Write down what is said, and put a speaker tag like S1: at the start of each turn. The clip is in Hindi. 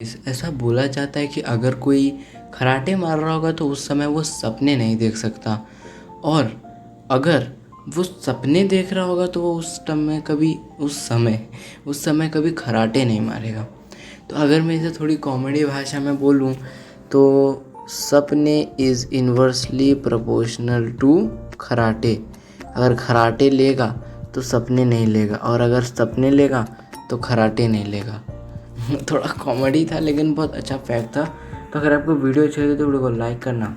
S1: ऐसा बोला जाता है कि अगर कोई खराटे मार रहा होगा तो उस समय वो सपने नहीं देख सकता, और अगर वो सपने देख रहा होगा तो वो उस समय कभी खराटे नहीं मारेगा। तो अगर मैं इसे थोड़ी कॉमेडी भाषा में बोलूँ तो सपने इज़ इन्वर्सली प्रोपोर्शनल टू खराटे। अगर खराटे लेगा तो सपने नहीं लेगा, और अगर सपने लेगा तो खराटे नहीं लेगा। थोड़ा कॉमेडी था लेकिन बहुत अच्छा फैक्ट था। तो अगर आपको वीडियो अच्छी लगी तो वीडियो को लाइक करना,